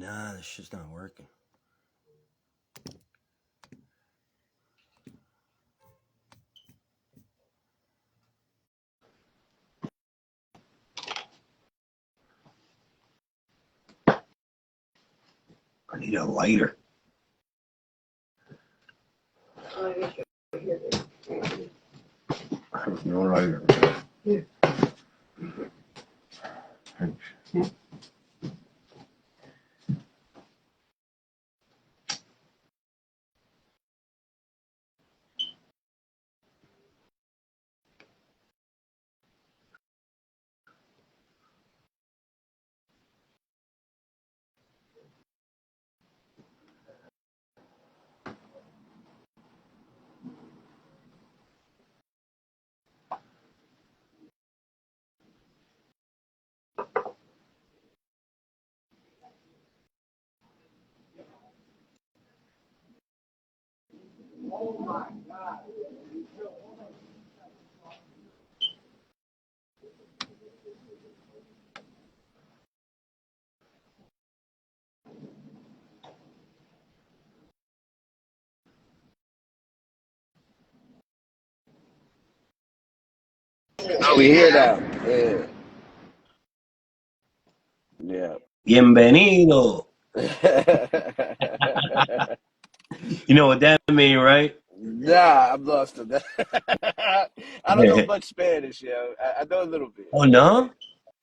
Nah, this shit's not working. I need a lighter. I have no lighter. Oh, we hear now. Yeah. Yeah. Bienvenido. You know what that mean, right? Nah, I'm lost on that. I don't know much Spanish, yo. I know a little bit. Oh no?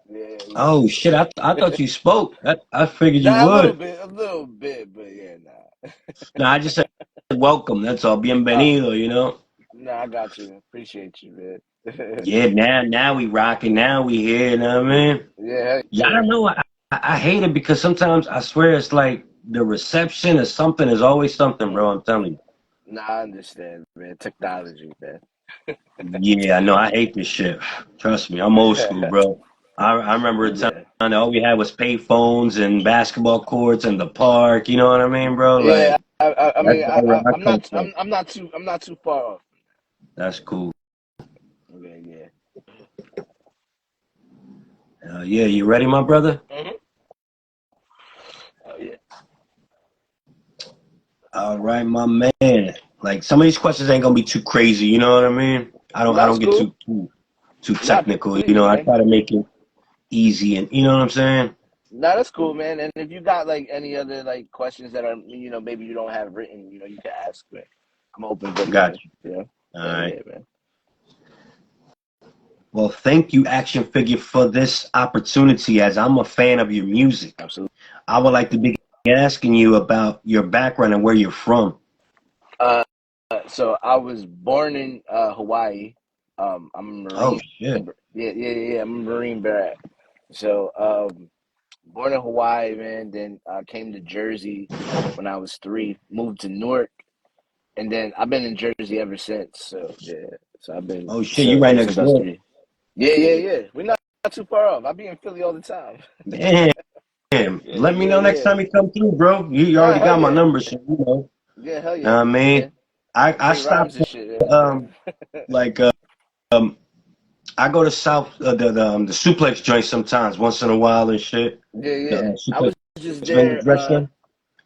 Yeah, Oh shit! I thought you spoke. I figured you Nah, would. a little bit, but yeah, nah. No, I just said welcome. That's all. Oh, Bienvenido. You know. nah, I got you. Appreciate you, man. Yeah. Now we rocking. Now we here. You know what I mean? Yeah, Yeah. I yeah. don't know. I hate it because sometimes I swear it's like the reception or something is always something, Mm. bro. I'm telling you. Nah, I understand, man. Technology, man. Yeah. No, I hate this shit. Trust me. I'm old school, bro. I remember a time Yeah. that all we had was pay phones and basketball courts and the park. You know what I mean, bro? Yeah, Like I that's mean, where I I'm come not, from. I'm not too far off. That's cool. Yeah, yeah. Yeah, you ready, my brother? Hmm. Oh, yeah. All right, my man. Like some of these questions ain't gonna be too crazy, you know what I mean? I That's don't get cool. too Nah, technical, you please, know. I man. try to make it easy and you know what I'm saying? Nah, that's cool, man. And if you got like any other like questions that are, maybe you don't have written, you can ask me. I'm an open book, Got man. you. Yeah. All Yeah, right. yeah, man. Well, thank you, Action Figure, for this opportunity as I'm a fan of your music. Absolutely. I would like to begin asking you about your background and where you're from. Uh, so I was born in Hawaii. I'm a Oh Marine. shit. Yeah. I'm a Marine brat. So, born in Hawaii, man. Then I came to Jersey when I was 3. Moved to Newark, and then I've been in Jersey ever since. So yeah. So I've been Oh shit, you so right ever next since I was door. 3. Yeah. We're not too far off. I be in Philly all the time. Damn. Let me know next Yeah. time you come through, bro. You Nah, already hell got my yeah. number, so you know. Yeah, hell Know yeah. what I mean? Yeah. I J stopped Rhymes and shit. um like um I go to South the suplex joint sometimes once in a while and shit. The Yeah. I suplex was just Vegas there. restaurant.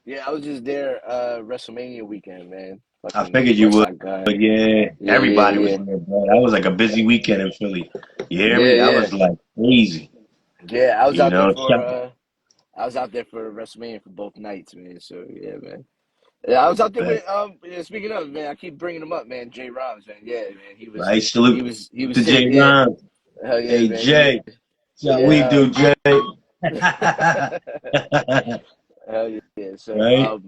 Yeah, I was just there. WrestleMania weekend, man. I Fucking figured you West would. Side guy. But yeah, everybody was Yeah. there, bro. That was like a busy weekend in Philly. You hear me? That Yeah. was like crazy. Yeah. You know, I was out there for WrestleMania for both nights, man. So yeah, man. Yeah, I was out there but, with yeah, speaking of, man, I keep bringing him up, man. J Rhymes, man. Yeah, man. right? Salute He was to sick. Jay Yeah. Ron. Hell yeah, Hey man. Jay, that's how we Yeah. do, Jay. Hell yeah. So Right?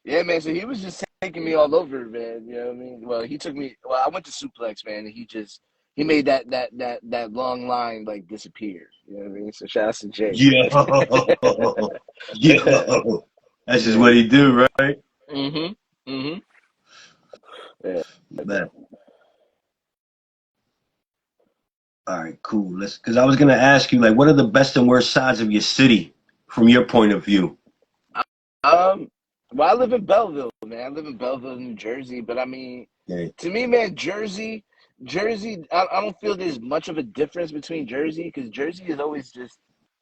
yeah, man. So he was just taking me all over, man. You know what I mean? Well, he took me. Well, I went to Suplex, man, and he made that long line like disappear. You know what I mean? So shout out to Jay, Yo, man. yo, that's just Yeah. what he do, right? Mhm. Mhm. Yeah, Man. man. All right, cool. Let's, because I was gonna ask you, like, what are the best and worst sides of your city from your point of view? Um. Well, I live in Belleville, man. I live in Belleville, New Jersey. But I mean, Yeah. to me, man, Jersey. I don't feel there's much of a difference between Jersey because Jersey is always just.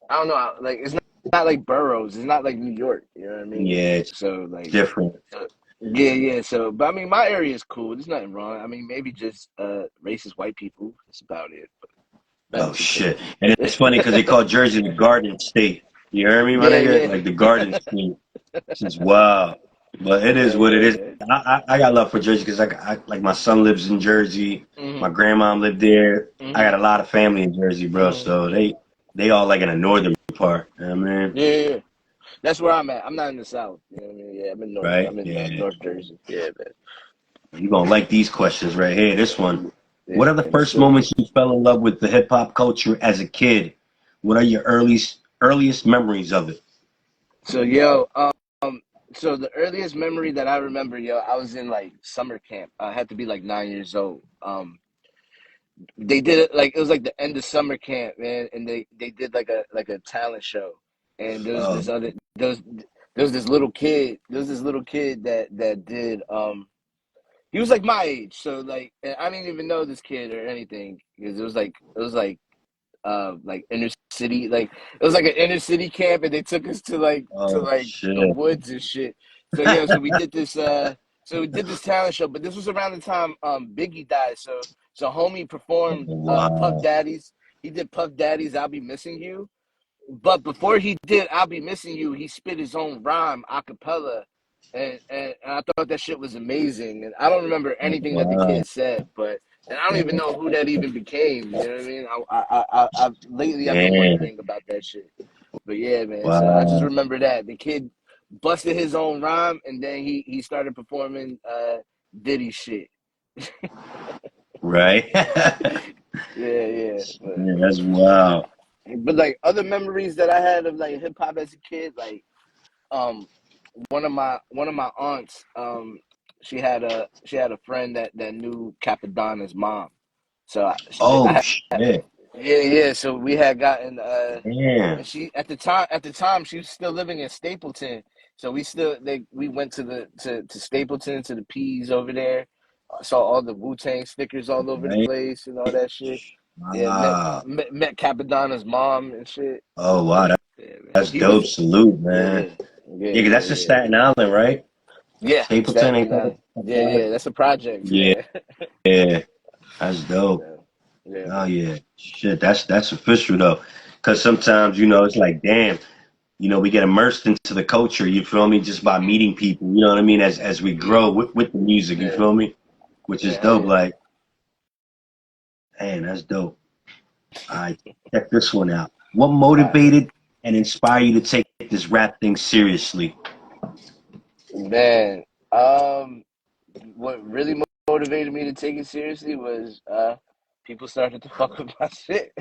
I don't know. Like it's not like boroughs. It's not like New York. You know what I mean? Yeah, it's So like, different. so, yeah. So, but I mean, my area is cool. There's nothing wrong. I mean, maybe just racist white people. That's about it. But nothing Oh too shit! crazy. And it's funny because they call Jersey the Garden State. You hear me, my Yeah, nigga? yeah, Like the Garden State. This is wild, but it is hell what it yeah, is. man. I got love for Jersey because I like my son lives in Jersey. My Mhm, grandmom lived there. I got mhm, a lot of family in Jersey, bro. mhm. So they all like in the northern part. You know what I mean? Yeah, yeah, yeah. That's where I'm at. I'm not in the South. You know what I mean? Yeah, I'm in North. Right? I'm in Yeah. North Jersey. Yeah, man. You gonna like these questions right here. This one. What Yeah, are the let's first do it. moments you fell in love with the hip hop culture as a kid? What are your earliest memories of it? So, yo, so the earliest memory that I remember, yo, I was in like summer camp. I had to be like 9 years old. They did it like it was like the end of summer camp, man, and they did like a talent show, and there was Oh, this other there was this little kid that did he was like my age, so like and I didn't even know this kid or anything because it was like inner city, like it was like an inner city camp, and they took us to oh like the shit. woods and shit. So yeah, so we did this talent show, but this was around the time Biggie died. So homie Oh, performed Puff wow. Daddy's. He did Puff Daddy's "I'll Be Missing You," but before he did "I'll Be Missing You," he spit his own rhyme a cappella, and I thought that shit was amazing. And I don't remember Oh, anything that the wow. kid said, but and I don't even know who that even became. You know what I mean? Lately I've been Damn. wondering about that shit. But yeah, man. So I just Wow. remember that the kid busted his own rhyme, and then he started performing Diddy shit. Right? Yeah, yeah. Yeah, that's wild. But like other memories that I had of like hip hop as a kid, like um one of my aunts, she had a friend that knew Capadonna's mom. So Oh shit. yeah, yeah. So we had gotten Damn. and she at the time she was still living in Stapleton. So we went to Stapleton to the P's over there. Saw all the Wu-Tang stickers all over the Right? place and all that shit. Yeah, met Wow. met, met Capadonna's mom and shit. Oh wow, Yeah, man. that's He dope. was Salute, yeah, man. yeah, yeah, Yeah, 'cause yeah, that's in yeah. Staten Island, right? Yeah, Stapleton, ain't Staten that? Island. Yeah, yeah. That's the projects. Yeah, Yeah, yeah. That's dope. yeah, yeah, Oh man. yeah. Shit, that's official though. 'Cause sometimes, it's like, damn, we get immersed into the culture, you feel me, just by Mhm, meeting people, you know what I mean, as we mhm. grow with the music, you Yeah, feel me? Which is yeah, hell dope. yeah. Like, man, that's dope. All right, check this one out. What All right, man. motivated and inspired you to take this rap thing seriously? Man, what really motivated me to take it seriously was people started to fuck with my shit.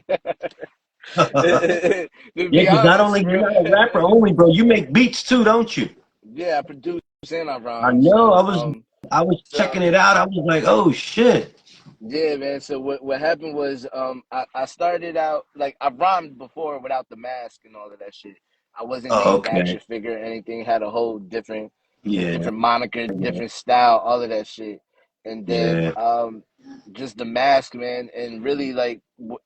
To Yeah, be because not honest, only you're bro. not a rapper only, bro, you make beats too, don't you? Yeah, I produce and I I rhyme. know. I So was I was so checking it out. I was like, oh shit. yeah, man. So what happened was I started out like I rhymed before without the mask and all of that shit. I wasn't Oh, named okay. Action Figure or anything. Had a whole Yeah, different moniker, yeah, different style, all of that shit. And then yeah. just the mask, man. And really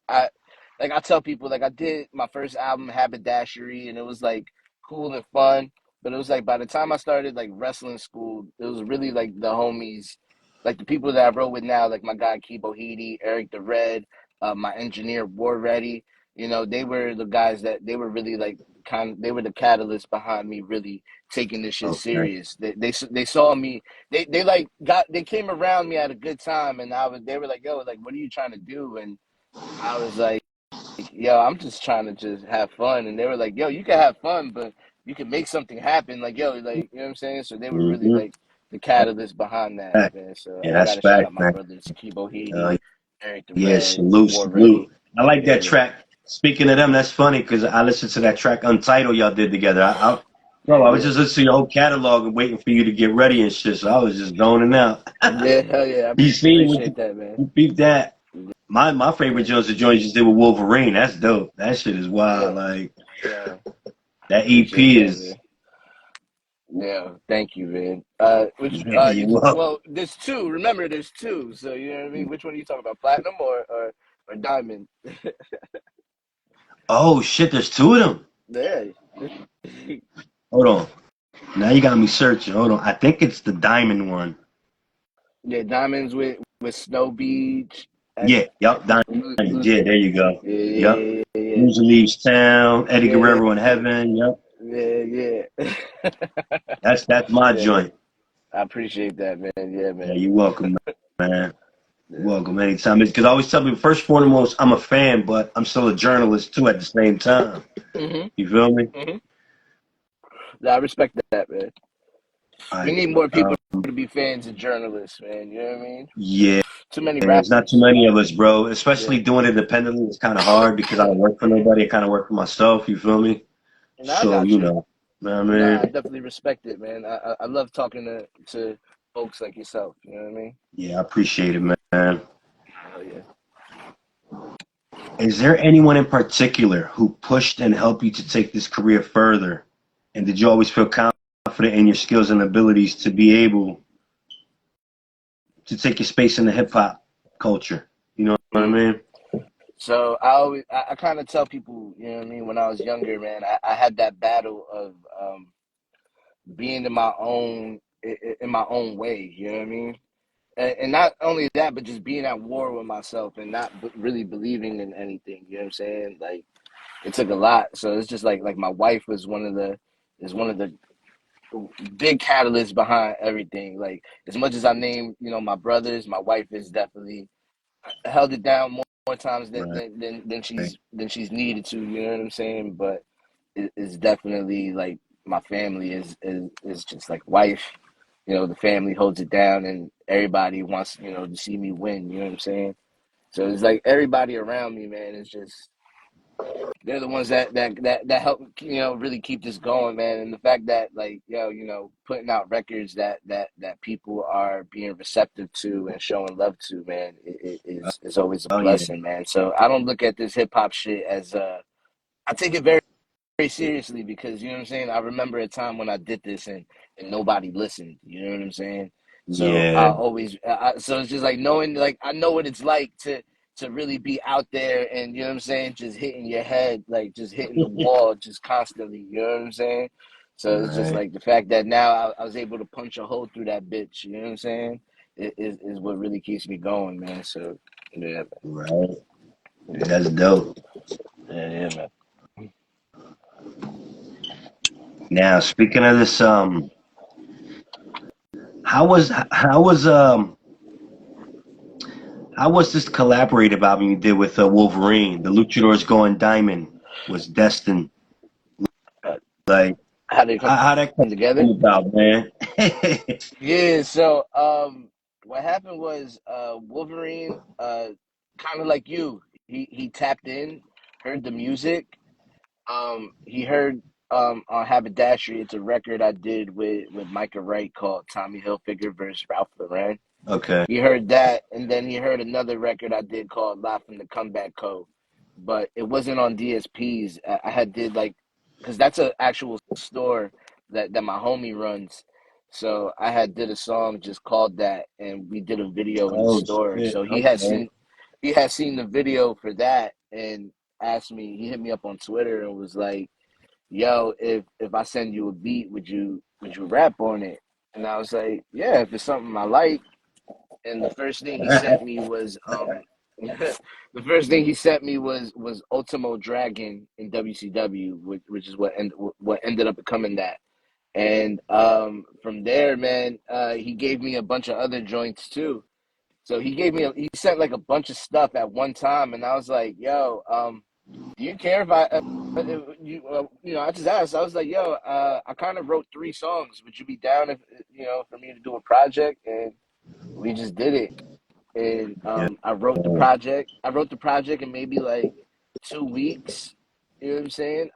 I tell people like I did my first album Haberdashery, and it was like cool and fun. But it was like by the time I started like wrestling school, it was really like the homies, like the people that I wrote with now, like my guy Kibo Heedy, Eric the Red, my engineer War Ready. They were the guys that they were really like they were the catalyst behind me really taking this shit Okay. serious. They saw me. They came around me at a good time, and they were like, yo, like what are you trying to do? And I was like, yo, I'm just trying to just have fun. And they were like, yo, you can have fun, but you can make something happen. Like, yo, like, you know what I'm saying? So they were really Mm-hmm. like the catalyst behind that, Fact. man. So Yeah, I that's got to shout fact, out my man. brothers, Kibo Heedy, Uh, Eric the yeah, Red, salute, War salute. Ready. I like Yeah, that man. track. Speaking of them, that's funny because I listened to that track Untitled y'all did together. Bro, Yeah, I was yeah. just listening to your whole catalog and waiting for you to get ready and shit. So I was just zoning out. Yeah, hell yeah. I You seen what appreciate that, man. you beat that? My favorite Yeah, Jones the joint just did with Wolverine. That's dope. That shit is wild. yeah, Like yeah. that Appreciate EP that, is. man. Yeah, thank you, man. Which Yeah, you you up. well, there's two. Remember, there's two. So you know what I mean. Which one are you talking about, platinum or diamond? Oh shit, there's two of them. Yeah, Hold on. Now you got me searching. Hold on. I think it's the diamond one. Yeah, Diamonds with Snow Beach. Yeah. Yup. Diamond. Lose, Yeah. There you go. Yup. yeah, yeah, Loser leaves town. Eddie yeah, Guerrero in heaven. Yup. yeah, yeah, yeah. That's my Yeah, man. joint. I appreciate that, man. Yeah, Yeah. man. You're welcome, man. You're Yeah. welcome anytime. Because I always tell people, first and foremost, I'm a fan, but I'm still a journalist too at the same time. Mhm. You feel me? Mhm. Yeah, I respect that, man. All We right. need more people to be fans and journalists, man. You know what I mean? Yeah. Too many It's not too rappers. many of us, bro. Yeah. Especially doing it independently, it's kind of hard because I don't work for Mhm. nobody. I kind of work for myself. You feel me? And I So got you. know what I Nah, I mean? definitely respect it, man. I love talking to folks like yourself. You know what I mean? Yeah, I appreciate it, man. Oh yeah. Is there anyone in particular who pushed and helped you to take this career further? And did you always feel confident in your skills and abilities to be able to take your space in the hip hop culture? You know what I Mm. mean? So I kind of tell people, you know what I mean, when I was younger, man, I had that battle of being in my own way, you know what I mean? And not only that, but just being at war with myself and not really believing in anything, you know what I'm saying? Like it took a lot. So it's just like my wife was one of the big catalysts behind everything. Like as much as I name, my brothers, my wife is definitely held it down more times Right. than she's needed to. You know what I'm saying? But it's definitely like my family is just like wife. The family holds it down, and everybody wants to see me win. You know what I'm saying? So it's like everybody around me, man. Is just they're the ones that help really keep this going, man. And the fact that like putting out records that people are being receptive to and showing love to, man, is always a Oh yeah. blessing, man. So I don't look at this hip hop shit as I take it very seriously because you know what I'm saying. I remember a time when I did this and nobody listened. You know what I'm saying. So I Yeah. always so it's just like knowing like I know what it's like to really be out there and you know what I'm saying, just hitting your head, like just hitting the wall just constantly. You know what I'm saying. So it's just Right. like the fact that now I was able to punch a hole through that bitch. You know what I'm saying. Is what really keeps me going, man. So yeah, Right. yeah, That's dope. yeah, man. Now, speaking of this, how was this collaborative album you did with Wolverine? The Luchadors Going Diamond was destined. Uh, Like, how they come how that together? came about, man? Yeah, so what happened was Wolverine kind of like you. He tapped in, heard the music. He heard on Haberdashery, it's a record I did with Micah Wright called Tommy Hilfiger versus Ralph Lauren. Okay. He heard that, and then he heard another record I did called Live from the Comeback Code, but it wasn't on DSPs. I had did like, because that's an actual store that my homie runs. So I had did a song just called that, and we did a video in the Oh store. shit. So Okay. he had seen the video for that, and asked me. He hit me up on Twitter and was like, "Yo, if I send you a beat, would you rap on it?" And I was like, "Yeah, if it's something I like." And the first thing he sent me was the first thing he sent me was Ultimo Dragon in WCW, which is what ended up becoming that. And from there, man, he gave me a bunch of other joints too. So he sent like a bunch of stuff at one time, and I was like, "Yo, do you care if I just asked. I was like, "Yo, I kind of wrote 3 songs. Would you be down if for me to do a project?" And we just did it and Yeah. I wrote the project. I wrote the project in maybe like 2 weeks. You know what I'm saying?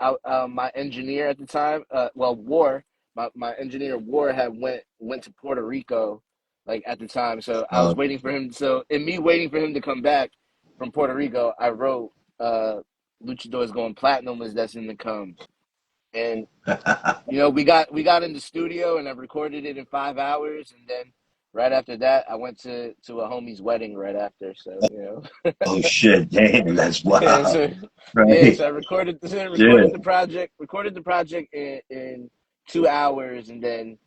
My engineer at the time, War, my engineer War had went to Puerto Rico, like at the time. So I was Oh. waiting for him. So in me waiting for him to come back from Puerto Rico, I wrote "Luchadors Going Platinum" was destined to come, and we got in the studio and I recorded it in 5 hours, and then right after that, I went to a homie's wedding right after. So Oh shit, damn, that's yeah, wild, so yeah, right? so I recorded Yeah, recorded the project in 2 hours, and then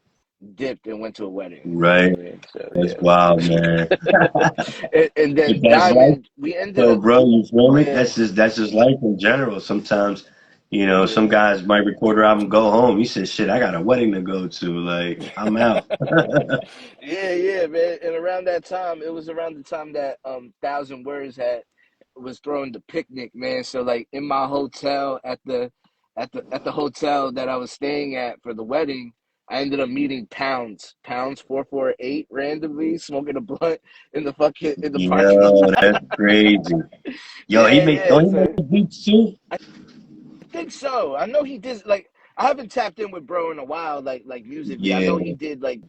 dipped and went to a wedding. You know right. what I mean? So That's wild, man. and But then that's life, Diamond, we ended though, up, bro. You feel me? yeah, That's just life in general. Sometimes, some yeah. guys might record their album, go home. He said, "Shit, I got a wedding to go to. Like, I'm out." Yeah, man. And around that time, it was around the time that Thousand Words had was throwing the picnic, man. So like in my hotel at the hotel that I was staying at for the wedding, I ended up meeting Pounds 448 randomly, smoking a blunt in the parking Yo, lot. that's crazy. Yo, Yeah, yeah. don't he So make beats too? I think so. I know he did like I haven't tapped in with bro in a while, like musically. I know he Yeah, did like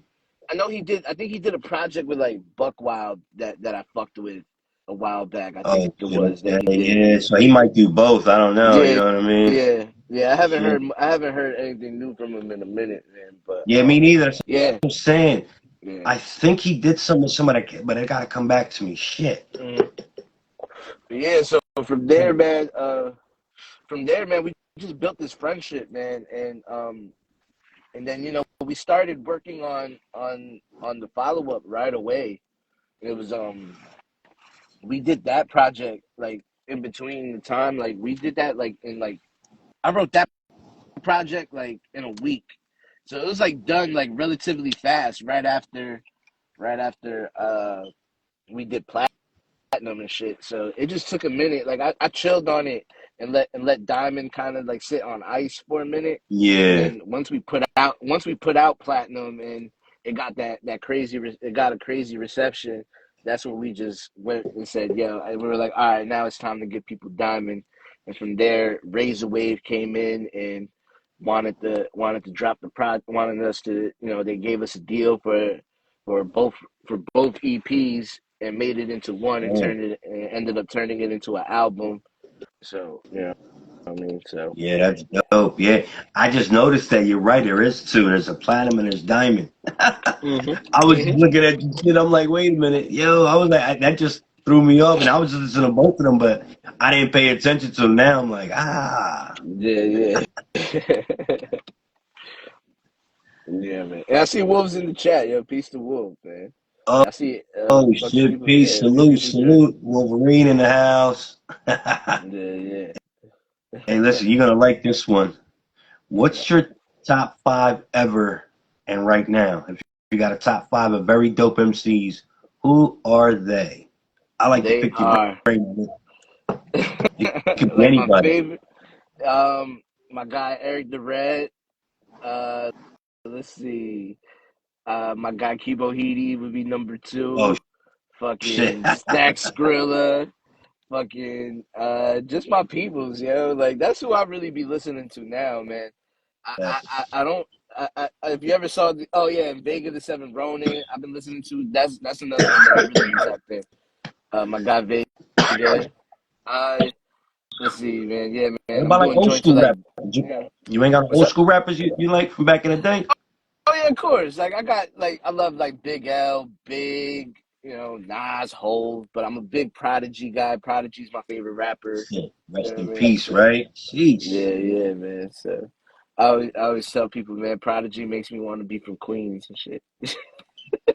I know he did. I think he did a project with like Buck Wild that I fucked with a while back. I think oh it shit, was that okay, he did. yeah. So he might do both. I don't know. You Yeah, know what I mean? yeah. Yeah, I haven't heard anything new from him in a minute, man. But yeah, me neither. That's yeah, what I'm saying. yeah. I think he did some with somebody, but it gotta come back to me. Shit. Mhm. But yeah. So from there, man, we just built this friendship, man, and then we started working on the follow up right away. It was we did that project like in between the time, like we did that like in like I wrote that project like in a week, so it was like done like relatively fast right after we did platinum and shit. So it just took a minute. Like I chilled on it and let Diamond kind of like sit on ice for a minute, and Yeah. then once we put out platinum and it got that crazy it got a crazy reception. That's when we just went and said, "Yo," and we were like, "All right, now it's time to give people Diamond." And from there, Razor Wave came in and wanted to drop the wanted us to, they gave us a deal for both for both EPs and made it into one and Damn. ended up turning it into an album. So what I mean, so Yeah, that's dope. Yeah, I just noticed that you're right. There is two. There's a platinum and there's diamond. hmm I was just hmm looking at you shit. I'm like, wait a minute, yo. I was like, that just threw me off, and I was just listening to both of them, but I didn't pay attention to them. Now I'm like, ah, yeah, yeah. Yeah, man. And I see Wolves in the chat, yo. Peace to Wolves, man. oh, I see oh a bunch of shit, people. peace, Yeah, a few salute, people join. salute, Wolverine in the house. Yeah, Hey, yeah. listen, you're gonna like this one. What's your top five ever and right now? If you got a top five of very dope MCs, who are they? I like to They pick your are brain. It could be like my anybody. favorite. My guy Eric the Red. Uh, let's see. My guy Kibo Hidi would be number Oh two. shit. Fucking Stack Skrilla. Fucking just my peoples, yo. Like that's who I really be listening to now, man. That's I don't. If you ever saw the, oh yeah, and Vega the Seven Ronin, I've been listening to. That's another one that I really be tapped in. My guy Vega. Uh, let's see, man. Yeah, what man. I'm about like doing old joints with school like, rappers? You, you know, you ain't got what's old up? school rappers you like from back in the day? Oh yeah, of course. Like I got like I love like Big L, Big, Nas, Hov, but I'm a big Prodigy guy. Prodigy's my favorite rapper. Shit. You Rest know in what I mean? peace, So right? Jeez. yeah, man. So I always tell people, man, Prodigy makes me want to be from Queens and shit.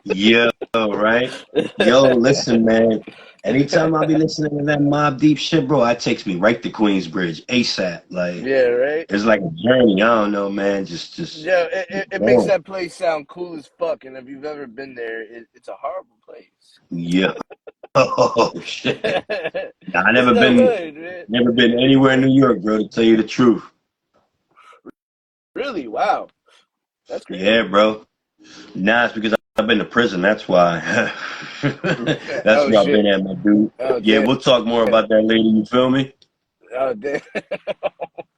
Yo, right? Yo, listen, man. Anytime I be listening to that Mob Deep shit, bro, that takes me right to Queensbridge ASAP. Like Yeah, right. it's like a journey. I don't know, man. Just Yeah, it makes going. that place sound cool as fuck. And if you've ever been there, it's a horrible place. Yeah. Oh shit. Nah, I It's the hood, man. never been anywhere in New York, bro, to tell you the truth. Really? Wow, that's Yeah, crazy. bro. Nah, it's because I've been to prison. That's why. That's Oh where I've been shit. at, my dude. Oh Yeah, damn. we'll talk more about that later. You feel me? Oh damn.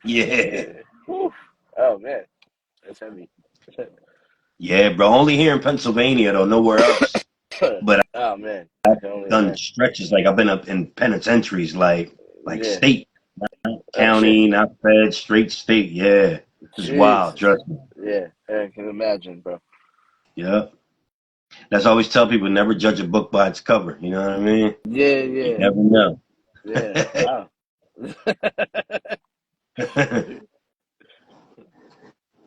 Yeah. Yeah. Whew. Oh man, that's heavy. Yeah, bro. Only here in Pennsylvania, though. Nowhere else. But Oh man, I can only I've done imagine. stretches. Like I've been up in penitentiaries, like Yeah. state, Oh shit. county, not fed, straight state. Yeah, it's wild. Jesus. Trust me. Yeah, I can imagine, bro. Yep. That's always tell people never judge a book by its cover. You know what I mean? Yeah, You yeah, never know. yeah. Wow.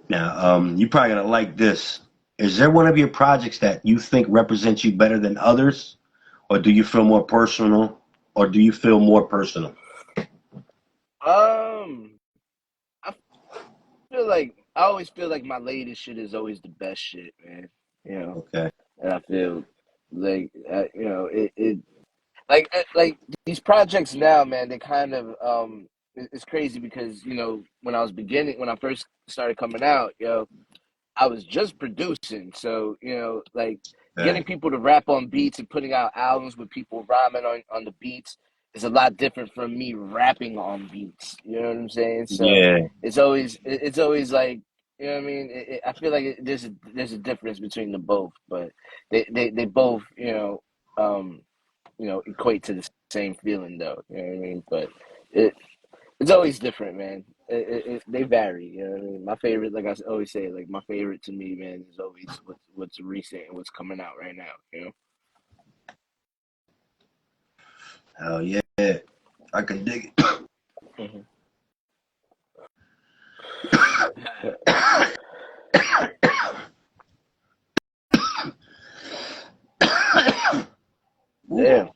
Now, you probably gonna like this. Is there one of your projects that you think represents you better than others, or do you feel more personal, or do you feel more personal? Um, I feel like I always feel like my latest shit is always the best shit, man. You know, Okay. and I feel like it like these projects now, man. They kind of it's crazy because when I first started coming out, I was just producing, so like getting Okay. people to rap on beats and putting out albums with people rhyming on the beats is a lot different from me rapping on beats. You know what I'm saying? So Yeah. it's always like what I mean. I feel like there's a difference between the both, but they both equate to the same feeling though. You know what I mean? But it it's always different, man. They vary. You know what I mean? My favorite, like I always say, like my favorite to me, man, is always what's recent and what's coming out right now. Hell yeah. I can dig Mhm. it. Ooh, Damn.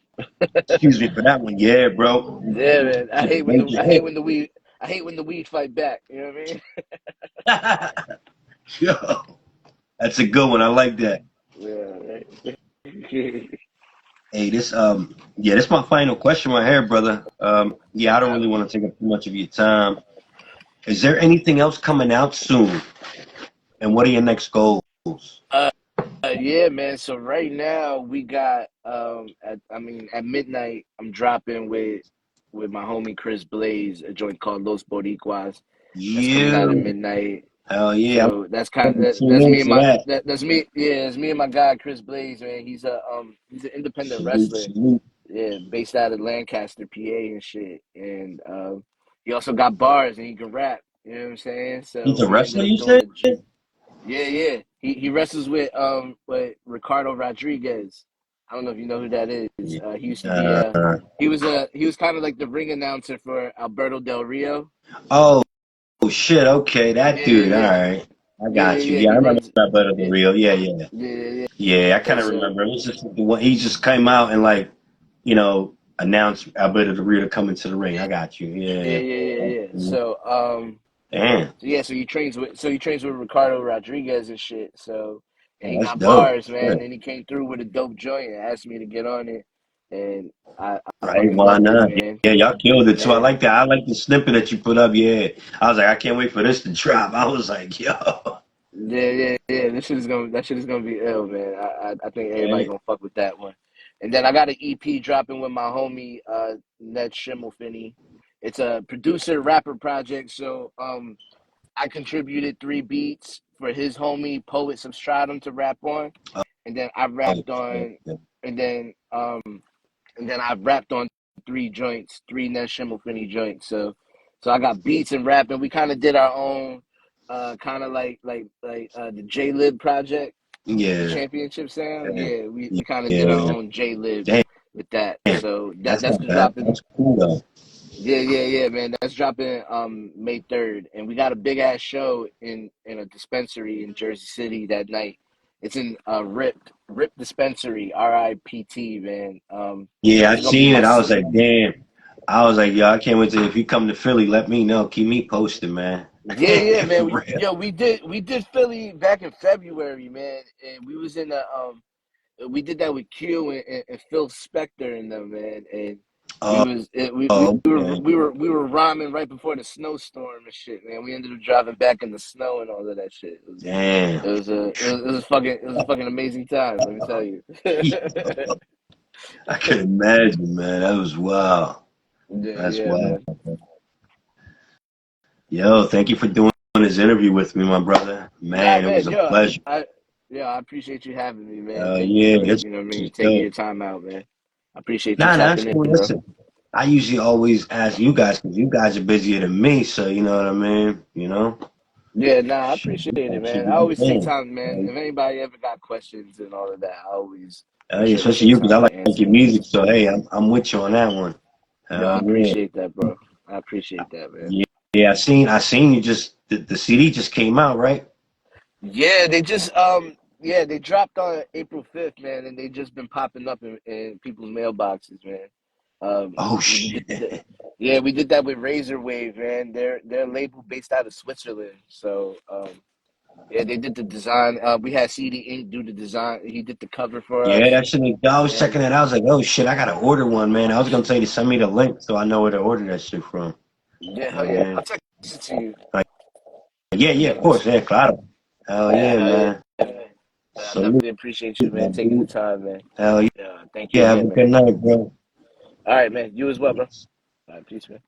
excuse me for that one. Yeah, bro. Yeah, man. Took a major hit. I hate when the weed fight back. You know what I mean? Yo, that's a good one. I like that. Yeah, right. Hey, this my final question right here, brother. Yeah, I don't really want to take up too much of your time. Is there anything else coming out soon? And what are your next goals? uh, yeah, man. So right now we got at midnight I'm dropping with my homie Chris Blaze a joint called Los Boricuas. That's coming out at You, midnight. hell yeah, I'm So gonna tune into that. that's me and my guy Chris Blaze, man. He's an independent Salute, wrestler, salute. yeah, based out of Lancaster, PA and shit. And he also got bars and he can rap. You know what I'm saying? He's So a we ended wrestler, up you doing said? yeah, yeah. He wrestles with Ricardo Rodriguez. I don't know if you know who that is. He used to be Uh, he was kind of like the ring announcer for Alberto Del Rio. oh, shit, okay, that Yeah, yeah, dude. All yeah, right, I yeah, got you. yeah, yeah. Yeah, I He remember runs. that better than Yeah, real. Yeah, yeah, yeah, yeah, yeah. I yeah. kind of So remember. It was just the one he just came out and like, announced Alberto the Rio coming to the ring. I got you. yeah, Yeah. yeah, yeah, That's yeah. cool. Damn, So he trains with Ricardo Rodriguez and shit. So and he that's got dope. bars, man. Shit. And he came through with a dope joint and asked me to get on it, and I Right, fucking why loved it, not? man. Yeah, y'all killed it too. I And like that. I like the snippet that you put up. Yeah, I was like, I can't wait for this to drop. I was like, yo, yeah, yeah, yeah. That shit is gonna be ill, man. I think everybody right? gonna fuck with that one. And then I got an EP dropping with my homie Ned Schimmelfinney. It's a producer rapper project. So I contributed 3 beats for his homie Poet Substratum to rap on, and then I Oh, rapped shit. on, and then I rapped on 3 joints, 3 Ned Schimmelfinney joints. So I got beats and rap, and we kind of did our own, kind of like the J Lib project, the Yeah, championship sound. yeah, Yeah, we kind of did our yeah. own J Lib Damn, with that. So that's that's not bad. dropping. That's cool though. Yeah, yeah, yeah, man. That's dropping May 3rd. And we got a big ass show in a dispensary in Jersey City that night. It's in Rip Dispensary, RIPT, man. Yeah, I It's gonna be seen my it. I s- was like, damn. I was like, yo, I can't wait to if you come to Philly, let me know. Keep me posted, man. Yeah, yeah, For man. real. We did Philly back in February, man. And we was in the we did that with Q and Phil Spector and them, man. And we Oh, was it, okay. we were rhyming right before the snowstorm and shit, man. We ended up driving back in the snow and all of that shit. Damn. It was a fucking amazing time. Let me tell you. I can imagine, man. That was wild. Yeah, That's yeah, wild. man. Yo, thank you for doing this interview with me, my brother. Nah, Man, it was man. a pleasure. I appreciate you having me, man. Thank you Yeah, for this what I mean, is taking your dope. time out, man. I appreciate you Nah, that's tapping cool. in, bro. Listen, I usually always ask you guys because you guys are busier than me, so you know what I mean. You know. Yeah, nah, I Shit, appreciate it, that shit man. I be always take insane. time, man. If anybody ever got questions and all of that, I always make Yeah, sure to especially take you, because I time to like answer your them. music. So hey, I'm with you on that one. Yo, I Hell yeah. appreciate that, bro. I appreciate that, man. Yeah, yeah. I seen you just the CD just came out, right? Yeah, they just they dropped on April 5th, man, and they just been popping up in people's mailboxes, man. Oh We did shit. we did that with Razor Wave, man. They're a label based out of Switzerland. So yeah, they did the design. We had CD Ink do the design. He did the cover for Yeah, us. that shit. I was And checking it out. I was like, oh shit, I gotta order one, man. I was gonna tell you to send me the link so I know where to order that shit from. yeah, hell yeah. Man. I'll text it to you. Like, yeah, I'll yeah, of text it course, to you. yeah, claro. Hell Yeah, yeah, hell yeah, man. man. I Salute, definitely appreciate you, my man, taking the dude. time, man. Hell Yeah, thank you yeah. Have a again, man. good night, bro. All right, man. You as well, bro. All right, peace, man.